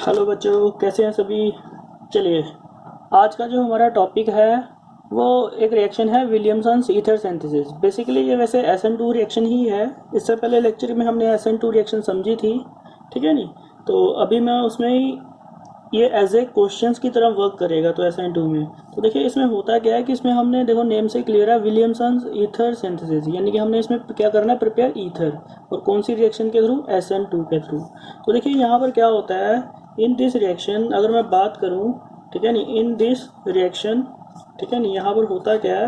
Hello बच्चों, कैसे हैं सभी। चलिए, आज का जो हमारा टॉपिक है वो एक रिएक्शन है, विलियमसन्स ईथर सिंथेसिस। बेसिकली ये वैसे SN2 रिएक्शन ही है। इससे पहले लेक्चर में हमने SN2 रिएक्शन समझी थी, ठीक है नी। तो अभी मैं उसमें ही ये एज ए क्वेश्चंस की तरह वर्क करेगा। तो SN2 में तो देखिए इसमें होता क्या है कि इसमें हमने देखो नेम से क्लियर है, विलियमसन्स ईथर सिंथेसिस, यानी कि हमने इसमें क्या करना है, प्रिपेयर ईथर। और कौन सी रिएक्शन के थ्रू, SN2 के थ्रू। तो देखिए यहाँ पर क्या होता है, इन दिस रिएक्शन अगर मैं बात करूँ, ठीक है नी, इन दिस रिएक्शन, ठीक है नी, यहाँ पर होता क्या है,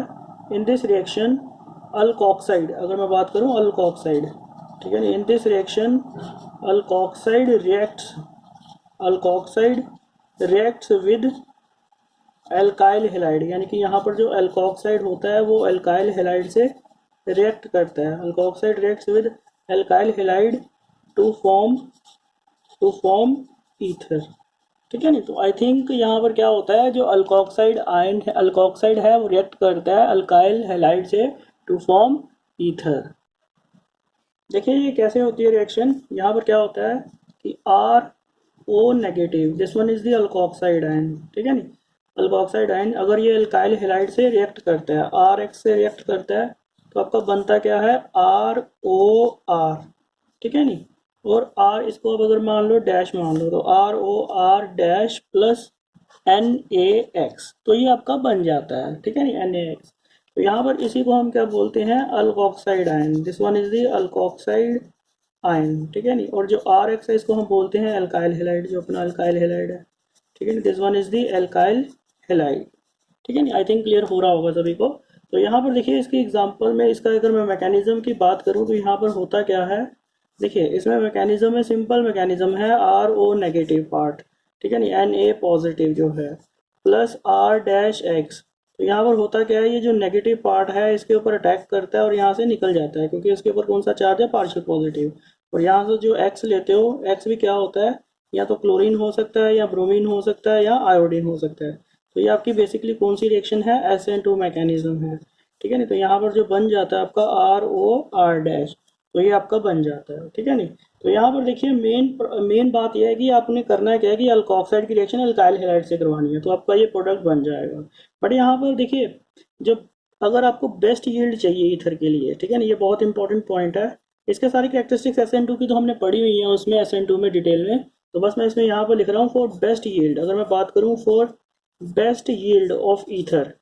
इन दिस रिएक्शन अल्कोक्साइड, अगर मैं बात करूँ अल्कोक्साइड, ठीक है नी, in this reaction alkoxide reacts, alkoxide reacts with alkyl halide, यानी कि यहाँ पर जो अल्कोक्साइड होता है वो एल्काइल हेलाइड से रिएक्ट करता है। Alkoxide reacts with alkyl halide to form ether, ठीक है नहीं। तो आई थिंक यहाँ पर क्या होता है, जो अल्कोक्साइड आयन है, अल्कोक्साइड है, वो रिएक्ट करता है अल्काइल हेलाइड से टू फॉर्म ईथर। देखिए ये कैसे होती है रिएक्शन। यहाँ पर क्या होता है कि RO negative, this one is the alkoxide ion, ठीक है नहीं। अल्कोक्साइड आयन अगर ये अल्काइल हेलाइड से रिएक्ट करता है, RX से रिएक्ट करता है, तो आपका बनता क्या है, ROR, ठीक है नहीं। और R इसको अब अगर मान लो डैश मान लो, तो ROR डैश प्लस NaX, तो ये आपका बन जाता है, ठीक है नहीं, NaX। तो यहाँ पर इसी को हम क्या बोलते हैं, alkoxide ion. This one is the alkoxide ion, ठीक है नहीं। और जो RX है इसको हम बोलते हैं अल्काइल हेलाइड, जो अपना अल्काइल हेलाइड है, ठीक है नहीं। This one is the alkyl halide, ठीक है नहीं। आई थिंक क्लियर हो रहा होगा सभी को। तो यहाँ पर देखिए इसकी एग्जांपल में, इसका अगर मैं मैकेनिज्म की बात करूँ तो यहाँ पर होता क्या है, देखिए इसमें मैकेनिज्म है, सिंपल मैकेनिज्म है, RO नेगेटिव पार्ट, ठीक है नहीं, Na पॉजिटिव जो है, प्लस R डैश एक्स। तो यहाँ पर होता क्या है, ये जो नेगेटिव पार्ट है इसके ऊपर अटैक करता है और यहाँ से निकल जाता है, क्योंकि इसके ऊपर कौन सा चार्ज है, पार्शियल पॉजिटिव। और यहाँ से जो X लेते हो, X भी क्या होता है, या तो क्लोरीन हो सकता है, या ब्रोमीन हो सकता है, या आयोडीन हो सकता है। तो ये आपकी बेसिकली कौन सी रिएक्शन है, SN2 मैकेनिज्म है, ठीक है नहीं। तो यहाँ पर जो बन जाता है आपका ROR डैश, तो ये आपका बन जाता है, ठीक है नहीं। तो यहाँ पर देखिए मेन बात यह है कि आपने करना क्या है कि अल्कोक्साइड की रिएक्शन अल्काइल हेलाइड से करवानी है, तो आपका ये प्रोडक्ट बन जाएगा। बट यहाँ पर देखिए, जब अगर आपको बेस्ट यील्ड चाहिए ईथर के लिए, ठीक है ना, ये बहुत इंपॉर्टेंट पॉइंट है। इसके सारी कैरेक्टरिस्टिक्स SN2 की तो हमने पढ़ी हुई है उसमें, SN2 में डिटेल में। तो बस मैं इसमें यहाँ पर लिख रहा हूँ फॉर बेस्ट यील्ड। अगर मैं बात करूँ for best yield of ether,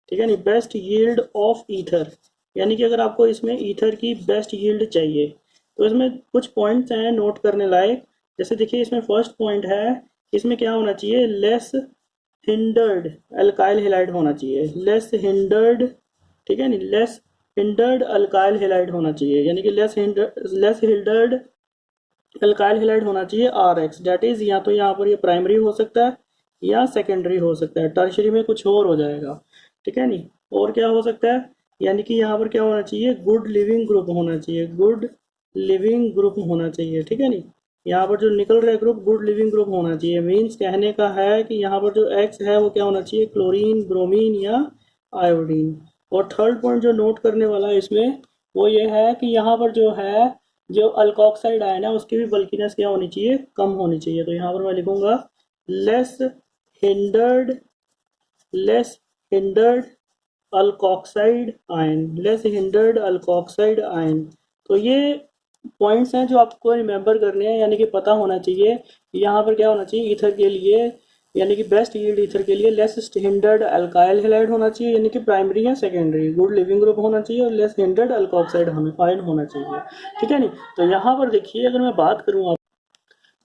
ठीक है नहीं, बेस्ट यील्ड ऑफ ईथर, यानी कि अगर आपको इसमें ईथर की बेस्ट यील्ड चाहिए तो इसमें कुछ पॉइंट्स हैं नोट करने लायक। जैसे देखिए इसमें फर्स्ट पॉइंट है, इसमें क्या होना चाहिए, लेस हिंडर्ड अल्काइल हेलाइड होना चाहिए, लेस हिंडर्ड, ठीक है नहीं, लेस हिंडर्ड अल्काइल हेलाइड होना चाहिए, यानी कि लेस हिंडर्ड अल्काइल हेलाइड होना चाहिए RX, डेट इज या तो यहाँ पर ये प्राइमरी हो सकता है या सेकेंडरी हो सकता है, टर्शरी में कुछ और हो जाएगा, ठीक है नहीं। और क्या हो सकता है, यानी कि यहाँ पर क्या होना चाहिए, गुड लिविंग ग्रुप होना चाहिए, गुड लिविंग ग्रुप होना चाहिए, ठीक है नहीं। यहाँ पर जो निकल रहा है ग्रुप, गुड लिविंग ग्रुप होना चाहिए। मीन्स कहने का है कि यहाँ पर जो X है वो क्या होना चाहिए, क्लोरीन, ब्रोमीन या आयोडीन। और थर्ड पॉइंट जो नोट करने वाला है इसमें वो ये है कि यहाँ पर जो है, जो अल्कोक्साइड आयन है उसकी भी बल्कीनेस क्या होनी चाहिए, कम होनी चाहिए। तो यहाँ पर मैं लिखूंगा less hindered, less hindered alkoxide ion, less hindered alkoxide ion. तो ये पॉइंट्स हैं जो आपको रिमेंबर करने हैं, यानी कि पता होना चाहिए। यहाँ पर क्या होना चाहिए ईथर के लिए, यानी कि बेस्ट यील्ड ईथर के लिए लेस हिंडर्ड अल्काइल हेलाइड होना चाहिए, यानी कि प्राइमरी या सेकेंडरी, गुड लिविंग ग्रुप होना चाहिए, और लेस हिंडर्ड अल्कोक्साइड आयन होना चाहिए, ठीक है नहीं। तो यहाँ पर देखिए अगर मैं बात करूँ, आप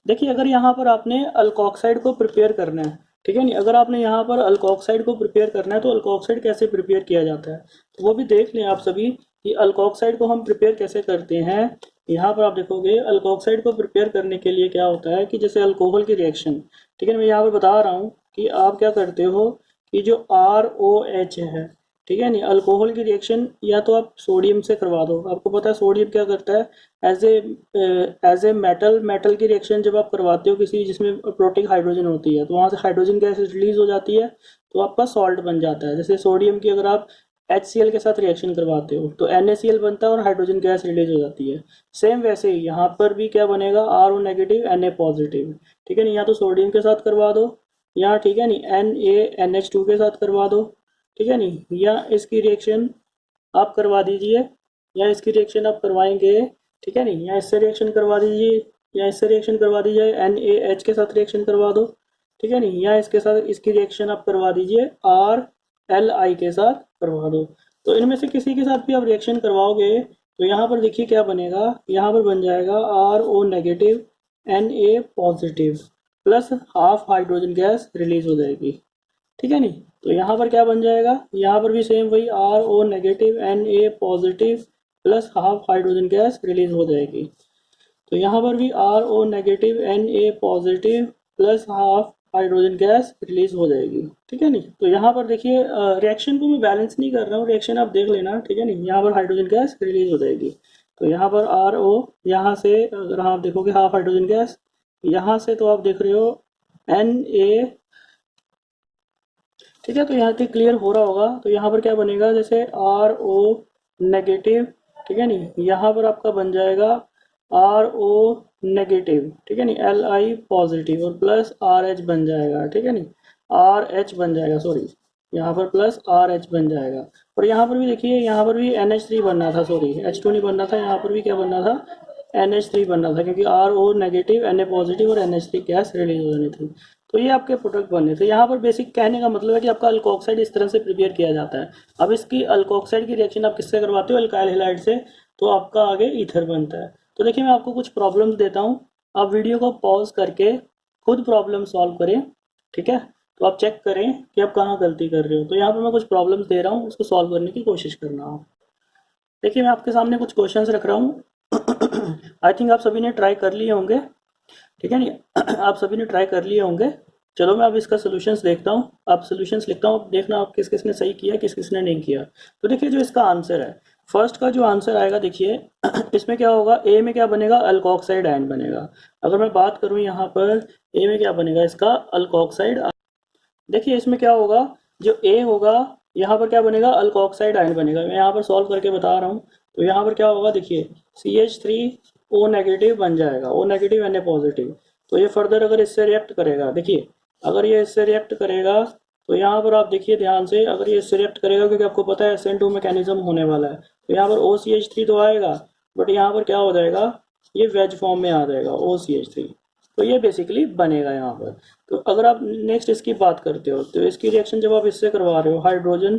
देखिए अगर यहाँ पर आपने अल्कोक्साइड को प्रिपेयर करना है, ठीक है नहीं, अगर आपने यहाँ पर अल्कोक्साइड को प्रिपेयर करना है तो अल्कोक्साइड कैसे प्रिपेयर किया जाता है, तो वो भी देख लें आप सभी कि अल्कोक्साइड को हम प्रिपेयर कैसे करते हैं। यहाँ पर आप देखोगे अल्कोक्साइड को प्रिपेयर करने के लिए क्या होता है कि जैसे अल्कोहल की रिएक्शन, ठीक है, मैं यहाँ पर बता रहा हूँ कि आप क्या करते हो कि जो ROH है, ठीक है नहीं, अल्कोहल की रिएक्शन या तो आप सोडियम से करवा दो। आपको पता है सोडियम क्या करता है, एज ए मेटल की रिएक्शन जब आप करवाते हो किसी जिसमें प्रोटिक हाइड्रोजन होती है, तो वहाँ से हाइड्रोजन गैस रिलीज हो जाती है, तो आपका सॉल्ट बन जाता है। जैसे सोडियम की अगर आप HCl के साथ रिएक्शन करवाते हो तो NaCl बनता है और हाइड्रोजन गैस रिलीज हो जाती है। सेम वैसे ही यहाँ पर भी क्या बनेगा, RO नेगेटिव Na पॉजिटिव, ठीक है नहीं, या तो सोडियम के साथ करवा दो या ठीक है नहीं NaNH2 के साथ करवा दो, ठीक है नहीं, या इसकी रिएक्शन आप करवा दीजिए, या इसकी रिएक्शन आप करवाएंगे, ठीक है नहीं, या इससे रिएक्शन करवा दीजिए, या इससे रिएक्शन करवा दीजिए, NaH के साथ रिएक्शन करवा दो, ठीक है नहीं, या इसके साथ इसकी रिएक्शन आप करवा दीजिए RLI के साथ करवा दो। तो इनमें से किसी के साथ भी आप रिएक्शन करवाओगे तो यहाँ पर देखिए क्या बनेगा, यहाँ पर बन जाएगा RO negative Na positive plus half hydrogen gas release हो जाएगी, ठीक है नहीं। तो यहाँ पर क्या बन जाएगा, यहाँ पर भी सेम वही RO negative Na positive plus half hydrogen gas release हो जाएगी। तो यहाँ पर भी RO negative Na positive plus half hydrogen gas release हो जाएगी, ठीक है नहीं। तो यहाँ पर देखिए रिएक्शन को मैं बैलेंस नहीं कर रहा हूँ, रिएक्शन आप देख लेना, ठीक है नहीं, यहाँ पर हाइड्रोजन गैस रिलीज हो जाएगी। तो यहाँ पर RO, यहाँ से अगर आप देखोगे हाफ हाइड्रोजन गैस, यहाँ से तो आप देख रहे हो Na, ठीक है। तो यहाँ तक क्लियर हो रहा होगा। तो यहाँ पर क्या बनेगा, जैसे RO नेगेटिव, ठीक है नहीं, यहाँ पर आपका बन जाएगा RO नेगेटिव, ठीक है नहीं, Li पॉजिटिव और प्लस RH बन जाएगा, ठीक है नहीं, RH बन जाएगा, सॉरी, यहाँ पर प्लस RH बन जाएगा। और यहाँ पर भी देखिए, यहाँ पर भी NH3 बनना था, सॉरी H2 नहीं बनना था, यहाँ पर भी क्या बनना था, NH3 बनना था, क्योंकि RO नेगेटिव Na पॉजिटिव और NH3 गैस रिलीज हो जानी थी। तो ये आपके प्रोडक्ट बने थे। यहाँ पर बेसिक कहने का मतलब है कि आपका अल्कोक्साइड इस तरह से प्रिपेयर किया जाता है। अब इसकी अल्कोक्साइड की रिएक्शन आप किससे करवाते हो, अल्काइल हैलाइड से, तो आपका आगे ईथर बनता है। तो देखिए मैं आपको कुछ प्रॉब्लम्स देता हूँ, आप वीडियो को पॉज करके खुद प्रॉब्लम सॉल्व करें, ठीक है। तो आप चेक करें कि आप कहाँ गलती कर रहे हो। तो यहाँ पर मैं कुछ प्रॉब्लम्स दे रहा हूँ, उसको सॉल्व करने की कोशिश करना हो। देखिए मैं आपके सामने कुछ क्वेश्चंस रख रहा हूँ। आई थिंक आप सभी ने ट्राई कर लिए होंगे, ठीक है नहीं। आप सभी ने ट्राई कर लिए होंगे। चलो मैं अब इसका सोल्यूशंस देखता हूँ, आप सोल्यूशंस लिखता हूँ, देखना आप किस किसने सही किया, किस किसने नहीं किया। तो देखिए जो इसका आंसर है, फर्स्ट का जो आंसर आएगा, देखिए इसमें क्या होगा, ए में क्या बनेगा, अल्कोक्साइड आयन बनेगा। अगर मैं बात करूँ यहाँ पर ए में क्या बनेगा, इसका अल्कोक्साइड। देखिए इसमें क्या होगा, जो ए होगा यहाँ पर क्या बनेगा, अल्कोक्साइड आयन बनेगा। मैं यहाँ पर सॉल्व करके बता रहा हूँ। तो यहाँ पर क्या होगा, देखिए CH3O नेगेटिव बन जाएगा, O नेगेटिव Na पॉजिटिव। तो ये फर्दर अगर इससे रिएक्ट करेगा, देखिए अगर ये इससे रिएक्ट करेगा तो यहाँ पर आप देखिए ध्यान से, अगर ये इससे रिएक्ट करेगा, क्योंकि आपको पता है SN2 मैकेनिज्म होने वाला है, तो यहाँ पर OCH3 तो आएगा, बट यहाँ पर क्या हो जाएगा, ये वेज फॉर्म में आ जाएगा OCH3। तो ये बेसिकली बनेगा यहाँ पर। तो अगर आप नेक्स्ट इसकी बात करते हो, तो इसकी रिएक्शन जब आप इससे करवा रहे हो, हाइड्रोजन,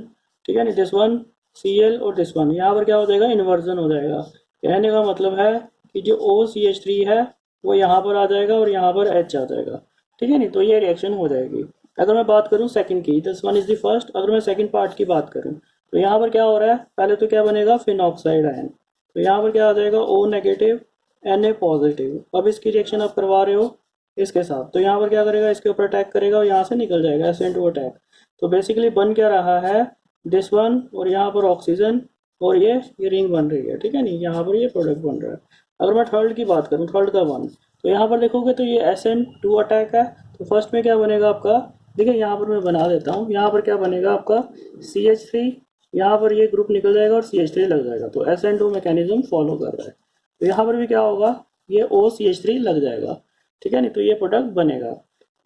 ठीक है नहीं, दिस वन Cl और दिस वन, यहाँ पर क्या हो जाएगा, इन्वर्जन हो जाएगा। कहने का मतलब है कि जो OCH3 है वो यहाँ पर आ जाएगा और यहाँ पर H आ जाएगा, ठीक है नहीं। तो ये रिएक्शन हो जाएगी। अगर मैं बात करूँ सेकंड की, this one is the first, अगर मैं सेकंड पार्ट की बात करूँ तो यहाँ पर क्या हो रहा है, पहले तो क्या बनेगा, फिनॉक्साइड आयन। तो यहाँ पर क्या आ जाएगा, O नेगेटिव Na पॉजिटिव। अब इसकी रिएक्शन आप करवा रहे हो इसके साथ, तो यहाँ पर क्या करेगा, इसके ऊपर अटैक करेगा और यहाँ से निकल जाएगा, SN2 अटैक। तो बेसिकली बन क्या रहा है, दिस वन, और यहाँ पर ऑक्सीजन, और ये रिंग बन रही है, ठीक है नहीं, यहाँ पर ये प्रोडक्ट बन रहा है। अगर मैं थर्ड की बात करूँ, थर्ड का वन, तो यहाँ पर देखोगे तो ये SN2 अटैक है। तो फर्स्ट में क्या बनेगा आपका, देखिए यहाँ पर मैं बना देता हूँ, यहाँ पर क्या बनेगा आपका CH3, यहाँ पर ये ग्रुप निकल जाएगा और CH3 लग जाएगा। तो SN2 मैकेनिज्म फॉलो कर रहा है। तो यहाँ पर भी क्या होगा, ये OCH3 लग जाएगा, ठीक है नहीं, तो ये प्रोडक्ट बनेगा।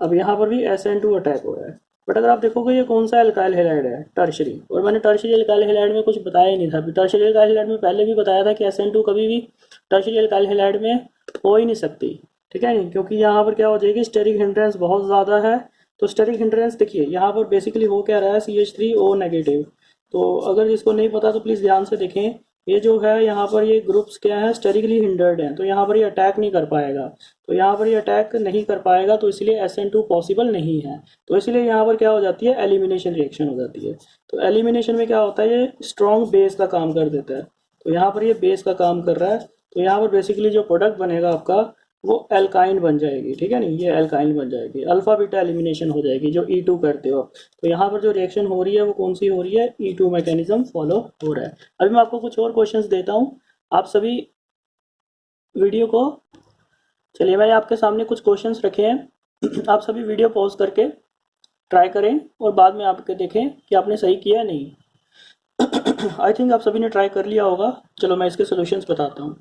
अब यहाँ पर भी SN2 अटैक हो रहा है, बट अगर आप देखोगे ये कौन सा एल्काइल हैलाइड है, टर्शरी। और मैंने टर्शरी एल्काइल हैलाइड में कुछ बताया ही नहीं था। टर्शरी एल्काइल हैलाइड में पहले भी बताया था कि SN2 कभी भी टर्शरी एल्काइल हैलाइड में हो ही नहीं सकती, ठीक है नहीं, क्योंकि यहाँ पर क्या हो जाएगी, स्टेरिक हिंड्रेंस बहुत ज़्यादा है। तो स्टेरिक हिंड्रेंस देखिए यहाँ पर बेसिकली हो क्या रहा है, CH3O नेगेटिव। तो अगर जिसको नहीं पता तो प्लीज़ ध्यान से देखें, ये जो है यहाँ पर ये ग्रुप्स क्या है, स्टेरिकली हिंडर्ड हैं, तो यहाँ पर ये अटैक नहीं कर पाएगा। तो यहाँ पर ये अटैक नहीं कर पाएगा, तो इसलिए SN2 पॉसिबल नहीं है। तो इसलिए यहाँ पर क्या हो जाती है, एलिमिनेशन रिएक्शन हो जाती है। तो एलिमिनेशन में क्या होता है, ये स्ट्रॉन्ग बेस का काम कर देता है। तो यहाँ पर ये बेस का काम कर रहा है। तो यहाँ पर बेसिकली जो प्रोडक्ट बनेगा आपका, वो एल्काइन बन जाएगी, ठीक है नहीं, ये एल्काइन बन जाएगी, अल्फा बीटा एलिमिनेशन हो जाएगी, जो E2 करते हो। तो यहाँ पर जो रिएक्शन हो रही है वो कौन सी हो रही है, E2 मैकेनिज्म फॉलो हो रहा है। अभी मैं आपको कुछ और क्वेश्चंस देता हूँ, आप सभी वीडियो को, चलिए मैंने आपके सामने कुछ क्वेश्चंस रखे हैं। आप सभी वीडियो पॉज करके ट्राई करें और बाद में आपके देखें कि आपने सही किया या नहीं। आई थिंक आप सभी ने ट्राई कर लिया होगा। चलो मैं इसके सोल्यूशंस बताता हूँ।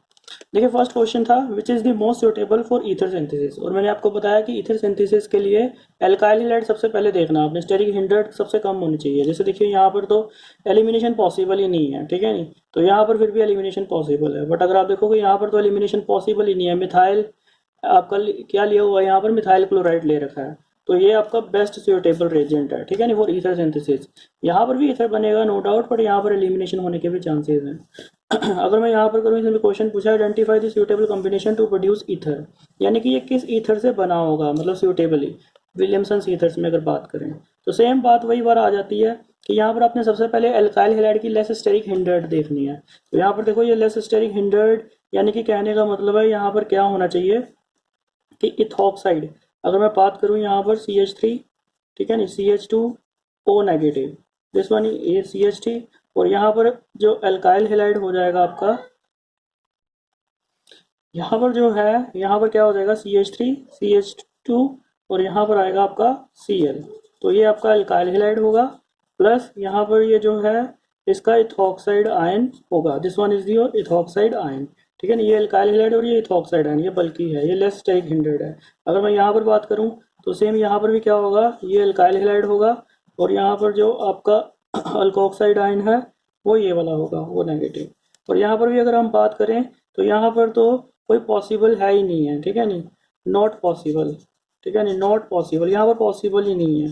देखिए फर्स्ट क्वेश्चन था which is the most suitable for ether synthesis, और मैंने आपको बताया कि ईथर सिंथेसिस के लिए एल्काइल हैलाइड सबसे पहले देखना आपने, स्टेरिक हिंड्रेड सबसे कम होनी चाहिए। जैसे देखिए यहाँ पर तो एलिमिनेशन पॉसिबल ही नहीं है, ठीक है नहीं, तो यहाँ पर फिर भी एलिमिनेशन पॉसिबल है, बट अगर आप देखोगे यहाँ पर तो एलिमिनेशन पॉसिबल ही नहीं है। मिथाइल आपका क्या लिया हुआ है यहाँ पर, मिथाइल क्लोराइड ले रखा है, तो ये आपका बेस्ट सुटेबल रेजेंट है, ठीक है नहीं, फॉर ईथर सिंथेसिस। यहाँ पर भी ईथर बनेगा नो डाउट, बट यहाँ पर एलिमिनेशन होने के भी चांसेस हैं। अगर मैं यहाँ पर करूँ, इसमें क्वेश्चन पूछा identify the suitable combination to produce ether, यानी कि ये किस ईथर से बना होगा, मतलब सुटेबली विलियमसन ईथर्स में अगर बात करें, तो सेम बात वही बार आ जाती है कि यहाँ पर आपने सबसे पहले एल्काइल हैलाइड की लेस स्टेरिक हिंड्रेड देखनी है। तो यहाँ पर देखो ये लेस स्टेरिक हिंड्रेड, यानी कि कहने का मतलब है यहाँ पर क्या होना चाहिए कि इथॉक्साइड, अगर मैं बात करूँ यहाँ पर CH3, ठीक है नहीं, CH2O नेगेटिव, दिस वन ये CH3, और यहाँ पर जो एल्काइल हैलाइड हो जाएगा आपका, यहाँ पर जो है यहाँ पर क्या हो जाएगा CH3 CH2, और यहाँ पर आएगा आपका Cl, तो ये आपका एल्काइल हैलाइड होगा, प्लस यहाँ पर ये जो है इसका इथॉक्साइड आयन होगा, this one is your ethoxide ion, ठीक है ना, ये एल्काइल हैलाइड और ये इथॉक्साइड आयन, ये बल्कि है, ये लेस स्टेरिक हिंड्रेड है। अगर मैं यहाँ पर बात करूँ तो सेम यहाँ पर भी क्या होगा, ये एल्काइल हैलाइड होगा, और यहाँ पर जो आपका अल्कोक्साइड आयन है वो ये वाला होगा, वो नेगेटिव। और यहाँ पर भी अगर हम बात करें तो यहाँ पर तो कोई पॉसिबल है ही नहीं है, ठीक है नहीं, नॉट पॉसिबल, ठीक है नहीं, नॉट पॉसिबल, यहाँ पर पॉसिबल ही नहीं है,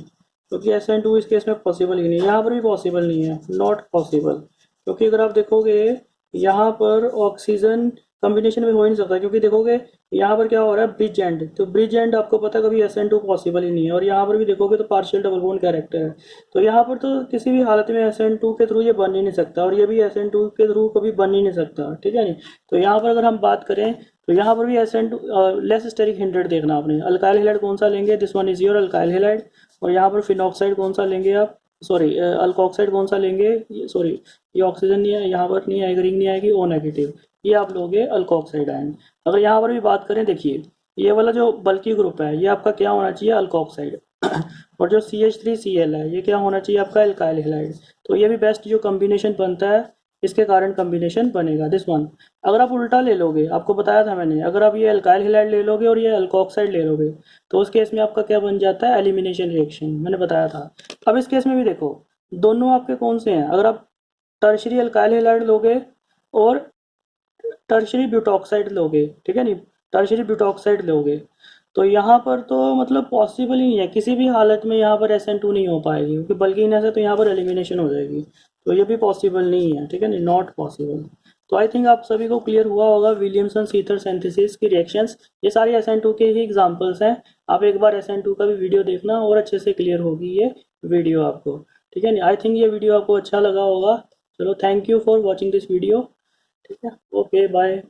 क्योंकि SN2 इस केस में पॉसिबल ही नहीं है, यहाँ पर भी पॉसिबल नहीं है, नॉट पॉसिबल, क्योंकि अगर आप देखोगे यहाँ पर ऑक्सीजन कॉम्बिनेशन में हो ही नहीं सकता, क्योंकि देखोगे यहाँ पर क्या हो रहा है, ब्रिज एंड, तो ब्रिज एंड आपको पता कभी SN2 पॉसिबल ही नहीं है, और यहाँ पर भी देखोगे तो पार्शियल डबल बॉन्ड कैरेक्टर है, तो यहाँ पर तो किसी भी हालत में SN2 के थ्रू ये बन ही नहीं सकता, और ये भी SN2 के थ्रू कभी बन ही नहीं सकता, ठीक है नहीं। तो यहाँ पर अगर हम बात करें तो यहाँ पर भी SN2 लेस स्टेरिक हिंड्रेड देखना आपने, अल्काइल हैलाइड कौन सा लेंगे, this one is your alkyl halide, और यहाँ पर फिनॉक्साइड कौन सा लेंगे आप, सॉरी अल्कोक्साइड कौन सा लेंगे, सॉरी ये ऑक्सीजन नहीं है, यहाँ पर नहीं आएगी, रिंग नहीं आएगी, O नेगेटिव, ये आप लोगे अल्कोक्साइड आयन। अगर यहाँ पर भी बात करें, देखिए ये वाला जो बल्कि ग्रुप है ये आपका क्या होना चाहिए, अल्कोक्साइड, और जो CH3Cl है ये क्या होना चाहिए आपका एल्काइल हैलाइड, तो ये भी बेस्ट जो कॉम्बिनेशन बनता है इसके कारण कॉम्बिनेशन बनेगा, दिस वन। अगर आप उल्टा ले लोगे, आपको बताया था मैंने, अगर आप ये एल्काइल हैलाइड ले लोगे और ये अल्कोक्साइड ले लोगे तो उस केस में आपका क्या बन जाता है, एलिमिनेशन रिएक्शन, मैंने बताया था। अब इस केस में भी देखो दोनों आपके कौन से हैं, अगर आप टर्शरी अल्काइल हैलाइड लोगे और टर्शरी ब्यूटॉक्साइड लोगे, ठीक है नहीं, टर्शरी ब्यूटॉक्साइड लोगे, तो यहाँ पर तो मतलब पॉसिबल ही नहीं है, किसी भी हालत में यहाँ पर SN2 नहीं हो पाएगी, क्योंकि बल्कि इनमें से तो यहाँ पर एलिमिनेशन हो जाएगी, तो ये भी पॉसिबल नहीं है, ठीक है नहीं, नॉट पॉसिबल। तो आई थिंक आप सभी को क्लियर हुआ होगा विलियमसन ईथर सिंथेसिस की रिएक्शंस, ये सारी SN2 के ही एग्जांपल्स हैं। आप एक बार SN2 का भी वीडियो देखना और अच्छे से क्लियर होगी ये वीडियो आपको, ठीक है नहीं। आई थिंक ये वीडियो आपको अच्छा लगा होगा। चलो thank you for watching this video, ठीक है, ओके बाय।